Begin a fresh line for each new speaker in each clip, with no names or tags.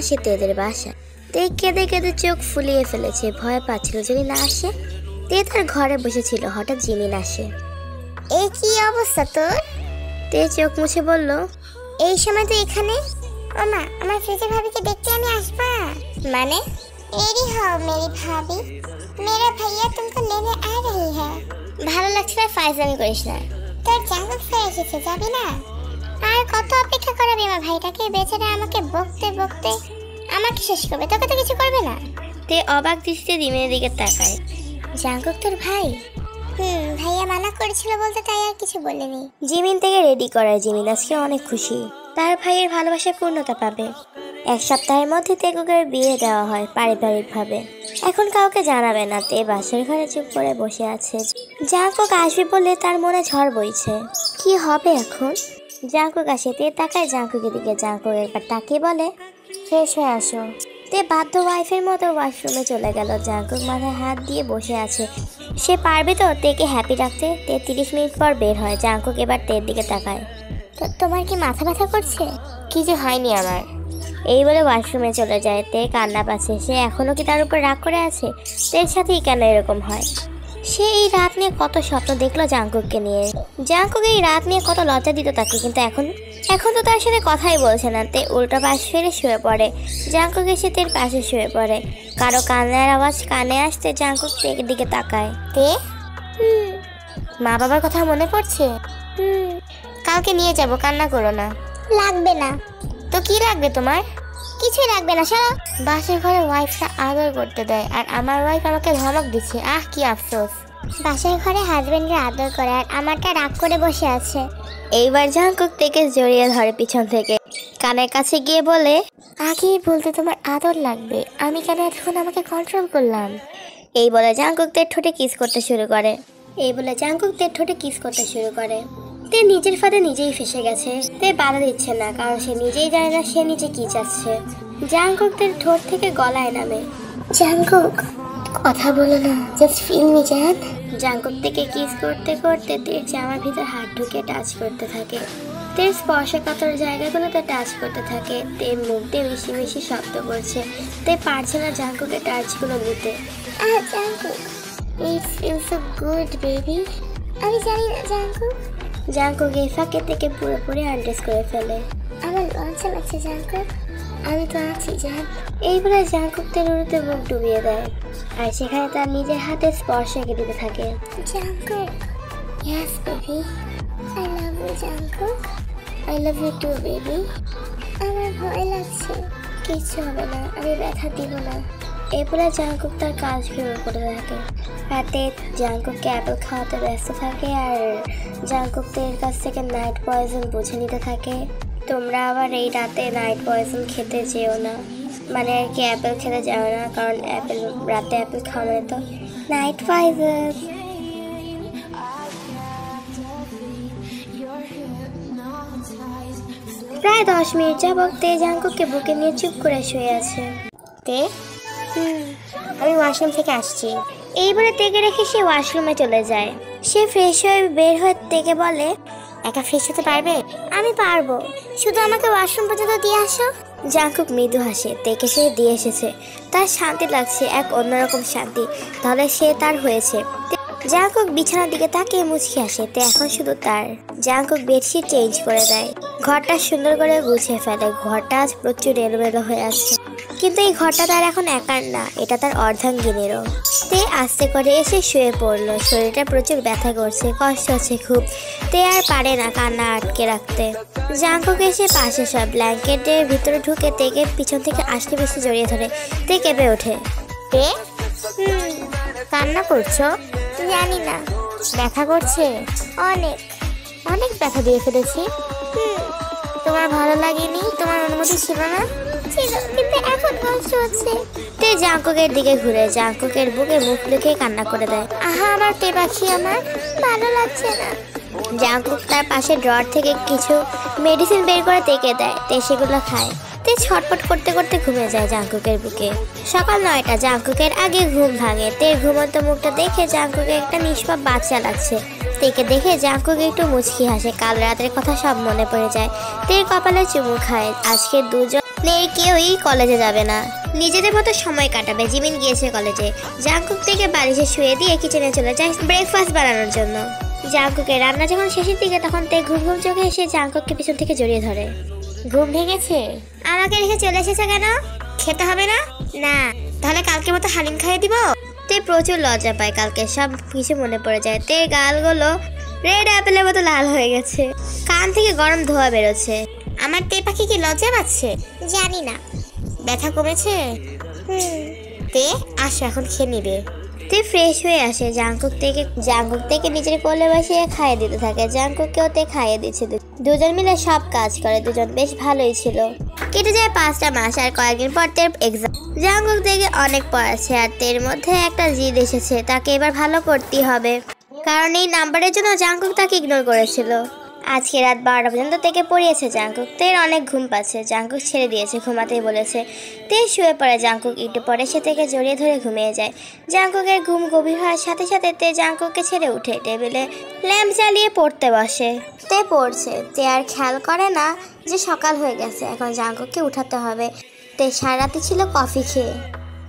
আসে তেদের বাসা। তে কেঁদে কেঁদে চোখ ফুলিয়ে ফেলেছে, ভয় পাচ্ছিল যদি না আসে। তে তার ঘরে বসেছিল, হঠাৎ জিমিন আসে।
এই কি অবস্থা তোর?
তে চোখ মুছে বলল,
এই সময় তো এখানে? ওমা, আমার ফ্রিজের ভাবিকে দেখতে আমি আসবা? মানে? এরি হও মেরি ভাবি, মেরা ভাইয়া তুমকো লেনে আ রহি হ্যায়।
ভালো লাগছে না, ফাইজলামি করিস না।
তোর জাঙ্কুক ফিরে এসেছে, যাবি না? আর কত অপেক্ষা করাবি আমার ভাইটাকে? বেচারা আমাকে বকতে বকতে আমাকে শেষ করবে, তোকে তো কিছু করবে না।
তে অবাক দৃষ্টিতে জিমিনের দিকে তাকায়।
জাঙ্কুক তোর ভাই? ভাইয়া মানা করেছিল বলতে, তাই আর কিছু বলেনি।
জিমিন থেকে রেডি করায়। জিমিন আজকে অনেক খুশি, তার ভাইয়ের ভালোবাসায় পূর্ণতা পাবে। এক সপ্তাহের মধ্যে তেকুকের বিয়ে দেওয়া হয় পারিবারিকভাবে। এখন কাউকে জানাবে না। তে বাসের ঘরে চুপ করে বসে আছে। জাঙ্কুক আসবে বলে তার মনে ঝড় বইছে। কি হবে এখন? জাঙ্কুক আসে, তে তাকায় জাঙ্কুকের দিকে। জাঙ্কুক একবার তাকিয়ে বলে, ফ্রেশ হয়ে আসো। তে বাধ্য ওয়াইফের মতো ওয়াশরুমে চলে গেল। জাঙ্কুক মাথায় হাত দিয়ে বসে আছে। সে পারবে তো তেকে হ্যাপি রাখতে? তে 30 মিনিট পর বের হয়। জাঙ্কুক এবার তের দিকে তাকায়।
তোমার কি মাথা ব্যথা করছে?
কি যে হয়নি আমার। এই বলে ওয়াশরুমে চলে যায়। তে কান্না পাচ্ছে। সে এখনো কি তার উপর রাগ করে আছে? তের সাথেই কেন এরকম হয়? সে এই রাত নিয়ে কত স্বপ্ন দেখলো জাঙ্কুককে নিয়ে। জাঙ্কুক এই রাত নিয়ে কত লজ্জা দিত তাকে, কিন্তু এখন তো তার সাথে কথাই বলছে না। তে উল্টা পাশ ফিরে শুয়ে পড়ে। জাঙ্কুক এসে তের পাশে শুয়ে পড়ে। কারো কান্নার আওয়াজ কানে আসতে জাঙ্কুক তের দিকে তাকায়।
তে
মা বাবার কথা মনে পড়ছে? কালকে নিয়ে যাব, কান্না করো না।
লাগবে না।
তো কি লাগবে তোমার?
কিছুই লাগবে না, সরো।
বাসের ঘরে ওয়াইফটা আদর করতে দেয়, আর আমার ওয়াইফ আমাকে ধমক দিচ্ছে। কি আফসোস।
বাসের ঘরে হাজবেন্ডের আদর করে, আর আমারটা রাগ করে বসে আছে।
এইবার জাঙ্কুক থেকে জড়িয়ে ধরে পিছন থেকে, কানের কাছে গিয়ে বলে, আগেই বলতে তোমার আদর লাগবে, আমি কেন এখন আমাকে কন্ট্রোল করলাম? এই বলে জাঙ্কুক তের ঠোঁটে কিস করতে শুরু করে। তে নিজের ফাঁদে নিজেই ফেসে গেছে। তে বাধা দিচ্ছে না, কারণ সে নিজেই জানে না সে নিজে কি চাচ্ছে। জাঙ্কুক তের ঠোঁট থেকে গলায় নামে।
জাঙ্কুক, কথা বলো না, জাস্ট ফিল মি জান।
জাঙ্কুক থেকে কিস করতে করতে তের জামার ভিতর হাত ঢুকে টাচ করতে থাকে। তের স্পর্শকাতর জায়গাগুলোতে টাচ করতে থাকে। তের মুখ দিয়ে মিশি মিশি শব্দ করছে। তে পারছে না জাঙ্কুকের টাচগুলো নিতে।
Jungkook, it feels so good baby. আমি জানি না জাঙ্কুক।
জাঙ্কুক এই ফাঁকে থেকে পুরোপুরি আন্ডারস্ট্যান্ড করে ফেলে।
আমার লজ্জা লাগছে জাঙ্কুক, আমি তো আছি জান।
এই বলে জাঙ্কুক তের উড়ুতে মুখ ডুবিয়ে দেয়, আর সেখানে তার নিজের হাতে স্পর্শ এঁকে দিতে থাকে।
Jungkook, yes baby, I love you Jungkook. I love you too baby. আমার ভয় লাগছে।
কিচ্ছু হবে না, আমি ব্যথা দিব না। এই বলে জাঙ্কুক তার কাজ শুরু করে থাকে। রাতে জাঙ্কুককে অ্যাপেল খাওয়াতে ব্যস্ত থাকে, আর জাঙ্কুক তের কাছ থেকে নাইট পয়জন বুঝে নিতে থাকে। তোমরা আবার এই রাতে নাইট পয়জন খেতে যেও না, মানে আর কি অ্যাপেল খেতে যাও না, কারণ রাতে অ্যাপেল খাওয়া মানে তো নাইট পয়জন। প্রায় 10 মিনিট যাবত তে জাঙ্কুককে বুকে নিয়ে চুপ করে শুয়ে আছে। তে, আমি ওয়াশরুম থেকে আসছি। এই বলে তেকে রেখে সে ওয়াশরুমে চলে যায়। সে ফ্রেশ হয়ে বের হয়ে তেকে বলে, একা ফ্রেশ হতে পারবে?
আমি পারবো, শুধু আমাকে ওয়াশরুম পর্যন্ত দিয়ে আসো।
জাঙ্কুক মৃদু হাসে। তেকে সে দিয়ে এসেছে। তার শান্তি লাগছে, এক অন্যরকম শান্তি। তাহলে সে তার হয়েছে। জাঙ্কুক বিছানার দিকে তাকিয়ে মুচকি আসে। তে এখন শুধু তার। জাঙ্কুক বেডশিট চেঞ্জ করে দেয়, ঘরটা সুন্দর করে গুছিয়ে ফেলে। ঘরটা আজ প্রচুর এলোমেলো হয়ে আছে, কিন্তু এই ঘরটা তার এখন একার না, এটা তার অর্ধাঙ্গিনীরও। তে আস্তে করে এসে শুয়ে পড়লো। শরীরটা প্রচুর ব্যথা করছে, কষ্ট হচ্ছে খুব। তে আর পারে না কান্না আটকে রাখতে। জাঙ্কুক এসে পাশে সব ব্ল্যাঙ্কেটের ভিতরে ঢুকে তেকে পিছন থেকে আসতে বেশি জড়িয়ে ধরে। তে কেঁপে ওঠে।
তে,
কান্না করছো?
জানি না।
ব্যথা করছে?
অনেক
অনেক ব্যথা দিয়ে ফেলেছি। তোমার ভালো লাগেনি? তোমার অনুমতি ছিল না?
ছিল, কিন্তু এখন কষ্ট হচ্ছে।
তে জাঙ্কুকের দিকে ঘুরে জাঙ্কুকের বুকে মুখ লুকে কান্না করে দেয়। আহা আমার তে পাখি, আমার
ভালো লাগছে না।
জাঙ্কুক তার পাশে ড্রয়ার থেকে কিছু মেডিসিন বের করে তেকে দেয়। তে সেগুলো খায়। তে ছটপট করতে করতে ঘুমিয়ে যায় জাঙ্কুকের বুকে। সকাল 9টা, জাঙ্কুকের আগে ঘুম ভাঙে। তের ঘুমন্ত মুখটা দেখে জাঙ্কুকে একটা নিষ্পাপ বাচ্চা লাগছে। তেকে দেখে জাঙ্কুক একটু মুচকি হাসে। কাল রাতের কথা সব মনে পড়ে যায়। তের কপালে চুমু খায়। আজকে দুজন কেউই কলেজে যাবে না, নিজেদের মতো সময় কাটাবে। জিমিন গিয়েছে কলেজে। জাংকুক থেকে বালিশে শুয়ে দিয়ে কিচেনে চলে যায় ব্রেকফাস্ট বানানোর জন্য। জাংকুকের রান্না যখন শেষের দিকে তখন তে ঘুম ঘুম চোখে এসে জাংকুককে পিছন থেকে জড়িয়ে ধরে।
ঘুম ভেঙেছে? আমাকে রেখে চলে এসেছে কেন? খেতে হবে না? না। তাহলে কালকে মতো হালিম খাইয়ে দিব?
তে প্রচুর লজ্জা পায়, কালকে সব কিছু মনে পড়ে যায়। তে গালগুলো রেড অ্যাপেলের মতো লাল হয়ে গেছে, কান থেকে গরম ধোঁয়া বেরোচ্ছে।
আমার তে পাখি কি লজ্জা পাচ্ছে? জানি না। ব্যথা কমেছে? তে আসো, এখন খেয়ে নিবে।
তে ফ্রেশ হয়ে আসে। জাংকুক থেকে নিজের কোলে বসিয়ে খাইয়ে দিতে থাকে। জাংকুককেও তে খাইয়ে দিচ্ছে। দুজন মিলে সব কাজ করে, দুজন বেশ ভালোই ছিল। কেটে যায় 5টা মাস, আর কয়েকদিন পর তের এক্সাম। জাংকুক থেকে অনেক পড়াচ্ছে, আর তের মধ্যে একটা জিদ এসেছে, তাকে এবার ভালো করতেই হবে। কারণ এই নাম্বারের জন্য জাংকুক তাকে ইগনোর করেছিল। আজকে রাত 12টা পর্যন্ত থেকে পড়িয়েছে জাংকুক। তের অনেক ঘুম পাচ্ছে। জাংকুক ছেড়ে দিয়েছে, ঘুমাতেই বলেছে। তে শুয়ে পড়ে। জাংকুক একটু পরে সে থেকে জড়িয়ে ধরে ঘুমিয়ে যায়। জাংকুকের ঘুম গভীর হওয়ার সাথে সাথে তে জাংকুককে ছেড়ে উঠে টেবিলে ল্যাম্প জ্বালিয়ে পড়তে বসে। তে পড়ছে। তে আর খেয়াল করে না যে সকাল হয়ে গেছে, এখন জাংকুককে উঠাতে হবে। তে সারা রাতে ছিল কফি খেয়ে।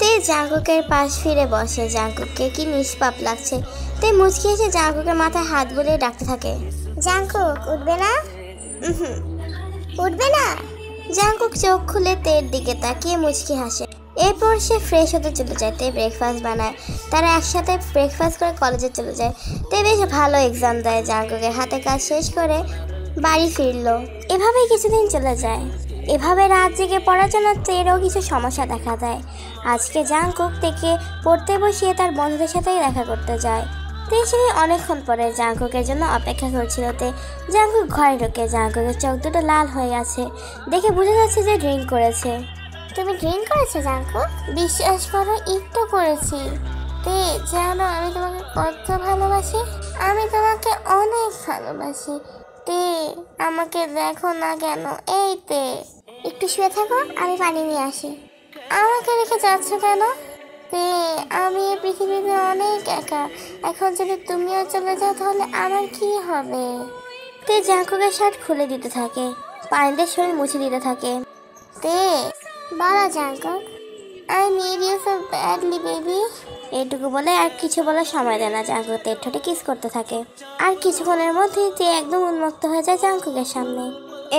তে জাংকুকের পাশ ফিরে বসে। জাংকুককে কি নিষ্পাপ লাগছে। তে মুচকি এসে জাংকুকের মাথায় হাত বুলিয়ে ডাকতে থাকে,
জাংকুক উঠবে না? উঠবে না?
জাংকুক চোখ খুলে তের দিকে তাকিয়ে মুচকি হাসে। এরপর সে ফ্রেশ হতে চলে যায়। তে ব্রেকফাস্ট বানায়। তারা একসাথে ব্রেকফাস্ট করে কলেজে চলে যায়। তে বেশ ভালো এক্সাম দেয়। জাংকুকের হাতে কাজ শেষ করে বাড়ি ফিরলো। এভাবেই কিছুদিন চলে যায়। এভাবে রাত জেগে পড়ার জন্য তেরও কিছু সমস্যা দেখা দেয়। আজকে জাংকুক থেকে পড়তে বসিয়ে তার বন্ধুদের সাথেই দেখা করতে যায়। তে সেদিন অনেকক্ষণ পরে জাংকুকের জন্য অপেক্ষা করছিল। তে জাংকুক ঘরে ঢোকে। জাংকুকের চোখ দুটো লাল হয়ে গেছে, দেখে বোঝা যাচ্ছে যে ড্রিঙ্ক করেছে।
তুমি ড্রিঙ্ক করেছো জাংকুক? বিশ্বাস করো, একটু করেছি। তে জানো আমি তোমাকে কত ভালোবাসি। আমি তোমাকে অনেক ভালোবাসি। তে আমাকে দেখো না কেন? এই তে একটু শুয়ে থাকো, আমি পানি নিয়ে আসি। আমাকে রেখে যাচ্ছ কেন? তে আমি এই পৃথিবীতে অনেক একা। এখন যদি তুমিও চলে যাও তাহলে আমার কি হবে?
তে জাংকুকের শার্ট খুলে দিতে থাকে, পানিতে শরীর মুছে দিতে থাকে।
তে বলো Jungkook, I need you so badly baby.
এইটুকু বলে আর কিছু বলার সময় দেয় না। জাংকুক তের ঠোঁটে কিস করতে থাকে। আর কিছুক্ষণের মধ্যেই তে একদম উন্মুক্ত হয়ে যায় জাংকুকের সামনে।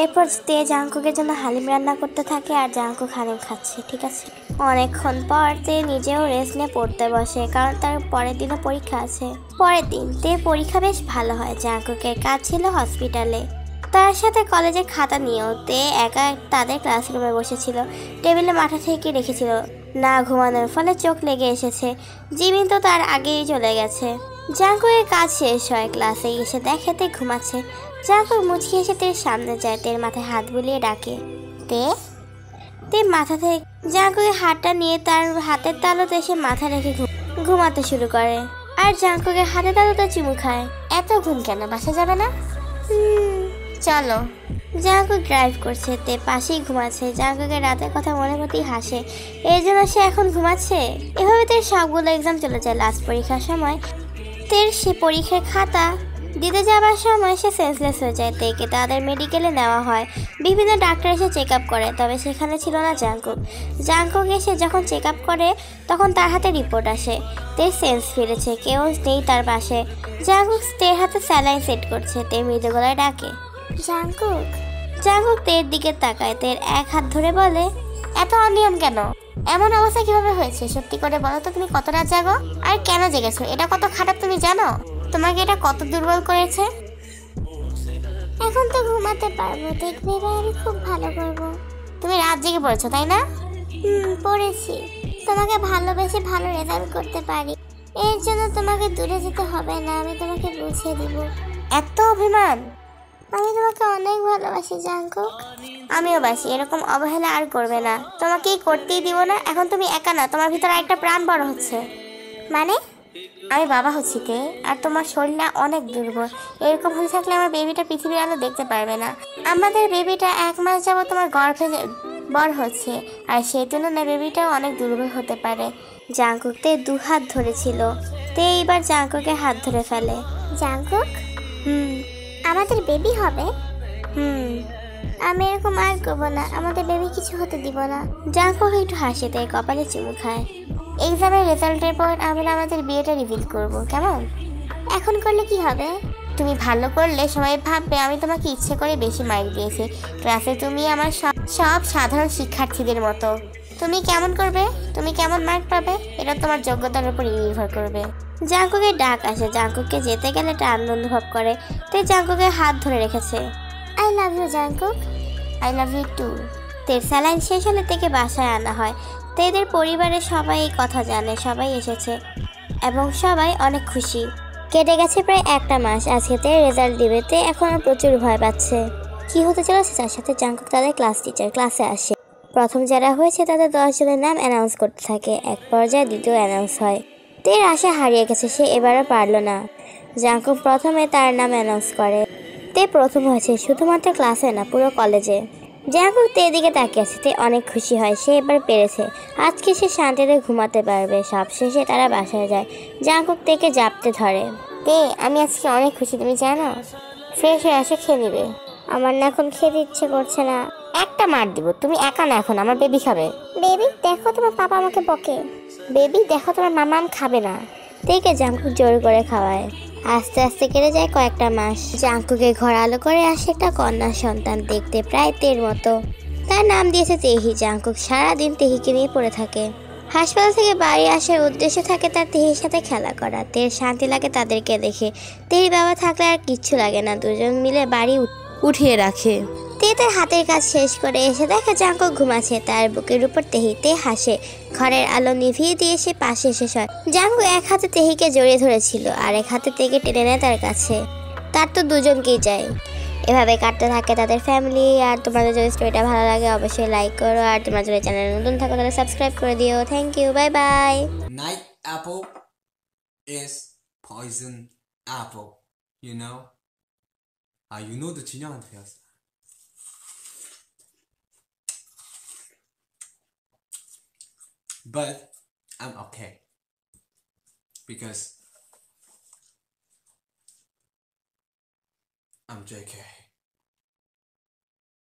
এরপর তে জাংকুকের জন্য হালিম রান্না করতে থাকে, আর জাংকুক হালিম খাচ্ছে। ঠিক আছে। অনেকক্ষণ পর তে নিজেও রেস্ট নিয়ে পড়তে বসে, কারণ তার পরের দিনও পরীক্ষা আছে। পরের দিন তে পরীক্ষা বেশ ভালো হয়। জাংকুকের কাজ ছিল হসপিটালে। তার সাথে কলেজের খাতা নিয়েও তে একা তাদের ক্লাসরুমে বসেছিল। টেবিলে মাথা থেকে রেখেছিল। না ঘুমানোর ফলে চোখ লেগে এসেছে। জিমিন তো তার আগেই চলে গেছে। জাংকুকের কাজ শেষ হয়। ক্লাসে এসে দেখে তে ঘুমাচ্ছে। জাংকুক মুচকি এসে তের সামনে যায়, তের মাথায় হাত বুলিয়ে ডাকে, তে। তে মাথা থেকে জাংকুকের হাতটা নিয়ে তার হাতের তালুতে এসে মাথা রেখে ঘুমাতে শুরু করে, আর জাংকুকের হাতের তালুতে চুমু খায়।
এত ঘুম কেন? বাসা যাবে না? চলো।
জাংকুক ড্রাইভ করছে, তে পাশেই ঘুমাচ্ছে। জাংকুকের রাতের কথা মনে হতেই হাসে, এই জন্য সে এখন ঘুমাচ্ছে। এভাবে তের সবগুলো এক্সাম চলে যায়। লাস্ট পরীক্ষার সময় তের সে পরীক্ষার খাতা দিতে যাবার সময় সে সেন্সলেস হয়ে যায়। তেকে তাদের মেডিকেলে নেওয়া হয়। বিভিন্ন ডাক্তার এসে চেক আপ করে, তবে সেখানে ছিল না জাংকুক। জাংকুক এসে যখন চেক আপ করে তখন তার হাতে রিপোর্ট আসে, তে সেন্স ফিরেছে, কেউ নেই তার পাশে। জাংকুক তের হাতে স্যালাইন সেট করছে। তে মৃদু গলায় ডাকে,
জাংকুক।
জাংকুক তের দিকে তাকায়। তের এক হাত ধরে বলে,
এত অনিয়ম কেন? এমন অবস্থা কিভাবে হয়েছে? সত্যি করে বলো তো, তুমি কত রাত জাগো আর কেন জেগেছো? এটা কত খারাপ তুমি জানো? তোমাকে এটা কত দুর্বল করেছে? এখন তো ঘুমাতে পারবো, দেখবে এবার আমি খুব ভালো করবো। তুমি রাত জেগে পড়েছো তাই না? পড়েছি। তোমাকে ভালোবেসে ভালো রেজাল্ট করতে পারি, এর জন্য তোমাকে দূরে যেতে হবে না, আমি তোমাকে বুঝিয়ে দিব। এত অভিমান? আমি তোমাকে অনেক ভালোবাসি জাংকুক। আমিও বাসি। এরকম অবহেলা আর করবে না। তোমাকে করতেই দিব না। এখন তুমি একা না, তোমার ভিতরে একটা প্রাণ বড় হচ্ছে। মানে? আমি বাবা হচ্ছি তে, আর তোমার শরীরটা অনেক দুর্বল। এরকম হয়ে থাকলে আমার বেবিটা পৃথিবীর আলো দেখতে পারবে না। আমাদের বেবিটা 1 মাস যাবত তোমার গর্ভে বড় হচ্ছে, আর সেই তুলনায় বেবিটাও অনেক দুর্বল হতে পারে।
জাংকুক তে 2 হাত ধরেছিল। তে এইবার জাংকুকের হাত ধরে ফেলে।
জাংকুক, আমাদের বেবি হবে? আমি এরকম আর করবো না, আমাদের বেবি কিছু হতে দিব না।
জাঙ্কুক একটু হাসে, তাই কপালে চুমু খায়।
এক্সামের রেজাল্টের পর আমরা আমাদের বিয়েটা রিভিল করব, কেমন? এখন করলে কি হবে? তুমি ভালো করলে সবাই ভাববে আমি তোমাকে ইচ্ছে করে বেশি মার্ক দিয়েছি। ক্লাসে তুমি আমার সব সাধারণ শিক্ষার্থীদের মতো। তুমি কেমন করবে, তুমি কেমন মার্ক পাবে, এটা তোমার যোগ্যতার উপর নির্ভর করবে।
জাঙ্কুকের ডাক আসে। জাঙ্কুককে যেতে গেলে একটা আনন্দ অনুভব করে, তাই জাঙ্কুকের হাত ধরে রেখেছে।
I love you Jungkook. I love you too.
তের স্যালাইন শেষ হলে থেকে বাসায় আনা হয়। তো এদের পরিবারের সবাই এই কথা জানে, সবাই এসেছে এবং সবাই অনেক খুশি। কেটে গেছে প্রায় একটা মাস। আজকে তে রেজাল্ট দিবে। তে এখন প্রচুর ভয় পাচ্ছে কি হতে চলেছে। তার সাথে জাঙ্কুক তাদের ক্লাস টিচার ক্লাসে আসে। প্রথম যারা হয়েছে তাদের 10 জনের নাম অ্যানাউন্স করতে থাকে। এক পর্যায়ে দ্বিতীয় অ্যানাউন্স হয়। তের আশা হারিয়ে গেছে, সে এবারও পারল না। জাঙ্কুক প্রথমে তার নাম অ্যানাউন্স করে। তে প্রথম হয়েছে, শুধুমাত্র ক্লাসে না, পুরো কলেজে। জাঙ্কুক তে দিকে তাকিয়ে আছে। তে অনেক খুশি হয়, সে এবার পেরেছে। আজকে সে শান্তিতে ঘুমাতে পারবে। সব শেষে তারা বাসায় যায়। জাঙ্কুক তেকে জাপতে ধরে।
তে আমি আজকে অনেক খুশি, তুমি জানো? ফ্রেশ হয়ে আসে, খেয়ে নিবে।
আমার না এখন খেতে ইচ্ছে করছে না।
একটা মার দিব, তুমি একা না, এখন আমার বেবি খাবে।
বেবি দেখো, তোমার পাপা আমাকে বকে।
বেবি দেখো, তোমার মামা খাবে না।
তেকে জাঙ্কুক জোর করে খাওয়ায়। আস্তে আস্তে কেটে যায় কয়েকটা মাস। জাঙ্কুকের ঘর আলো করে আসে একটা কন্যা সন্তান, দেখতে প্রায় তের মতো। তার নাম দিয়েছে তেহি। জাঙ্কুক সারাদিন তেহিকে নিয়ে পড়ে থাকে। হাসপাতাল থেকে বাড়ি আসার উদ্দেশ্য থাকে তার তেহির সাথে খেলা করা। তের শান্তি লাগে তাদেরকে দেখে। তেহির বাবা থাকলে আর কিচ্ছু লাগে না, দুজন মিলে বাড়ি উঠিয়ে রাখে। তে তার হাতের কাজ শেষ করে এসে দেখে জাঙ্কুক ঘুমাচ্ছে। তার বুকের উপর তেহিতে হাসে। ঘরের আলো নিভিয়ে দিয়ে সে পাশে শেষ হয়। জাঙ্কুক এক হাতে তেহিকে জড়িয়ে ধরেছিল, আর এক হাতে তেকে টেনে নেয় তার কাছে। তার তো দুজনকেই চাই। এভাবে কাটতে থাকে তাদের ফ্যামিলি। আর তোমাদের যদি স্টোরিটা ভালো লাগে অবশ্যই লাইক করো, আর তোমরা যদি চ্যানেল নতুন থাকো তাহলে সাবস্ক্রাইব করে দিও। Thank you, bye bye.
Night apple is poison apple. You know? You know the 중요한 배웠어. But I'm okay because I'm JK.